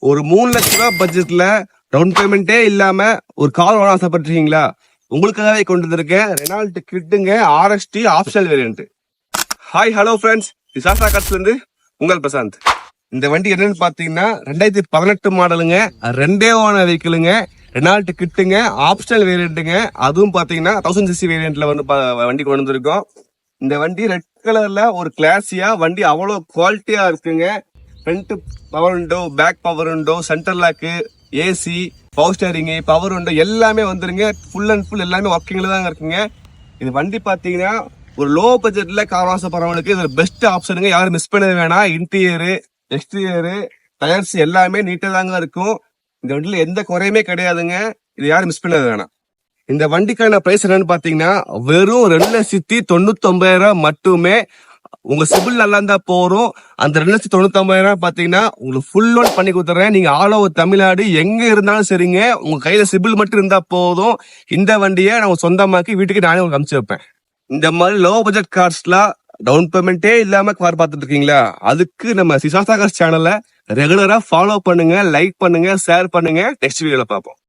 ஒரு 3 லட்ச ரூபாய் பட்ஜெட்ல டவுன் பேமெண்டே இல்லாம ஒரு கார் வாங்க ஆசைப்பட்டிருக்கீங்களா? உங்களுக்காகவே கொண்டு வந்திருக்கேன் ரெனால்ட் கிட்டுங்க RST optional variant. Hi hello friends, விசாசா கார்ஸ்ல இருந்து உங்கள் பிரசாந்த். இந்த வண்டி என்னன்னு பாத்தீங்கன்னா 2018 மாடலுங்க, 2 ஓனர் வெஹிக்கிளுங்க, ரெனால்ட் கிட்டுங்க ஆப்ஷனல் வேரியன்ட்டுங்க. அதுவும் பாத்தீங்கன்னா 1000cc வேரியன்ட்ல வந்து வண்டி கொண்டு வந்திருக்கோம். இந்த வண்டி ரெட் கலர்ல ஒரு கிளாஸியா வண்டி அவ்வளவு குவாலிட்டியா இருக்குங்க. Front power window, back power window, centre lock, AC, power steering, power window எல்லாமே வந்துருங்க. ஃபுல் அண்ட் ஃபுல் எல்லாமே ஒர்க்கிங்ல தான் இருக்குங்க. இது வண்டி பாத்தீங்கன்னா ஒரு லோ பட்ஜெட்ல கார் ஆசைப்படுறவங்களுக்கு இது பெஸ்ட் ஆப்ஷனுங்க. யாரும் மிஸ் பண்ண வேணாம். இன்டீரியரு, எக்ஸ்டீரியரு, டயர்ஸ் எல்லாமே நீட்டா தாங்க இருக்கும். இந்த வண்டியில எந்த குறையுமே கிடையாதுங்க. இது யாரும் மிஸ் பண்ண வேணாம். இந்த வண்டிக்கான பிரைஸ் என்னன்னு பாத்தீங்கன்னா வெறும் 2,99,000 மட்டுமே. உங்க சிபில் நல்லா இருந்தா போறோம். அந்த 2,99,000 பாத்தீங்கன்னா உங்களுக்கு ஃபுல் லோன் பண்ணி கொடுத்துறேன். நீங்க ஆல் ஓவர் தமிழ்நாடு எங்க இருந்தாலும் சரிங்க, உங்க கையில சிபில் மட்டும் இருந்தா போதும். இந்த வண்டியை நான் சொந்தமாக்கி வீட்டுக்கு நானே உங்களுக்கு அனுப்பிச்சு வைப்பேன். இந்த மாதிரி லோ பட்ஜெட் கார்ஸ்லாம் டவுன் பேமெண்டே இல்லாம கார் பார்த்துட்டு இருக்கீங்களா? அதுக்கு நம்ம விசாசா கார்ஸ் சேனலை ரெகுலரா ஃபாலோ பண்ணுங்க, லைக் பண்ணுங்க, ஷேர் பண்ணுங்க. நெக்ஸ்ட் வீடியோல பார்ப்போம்.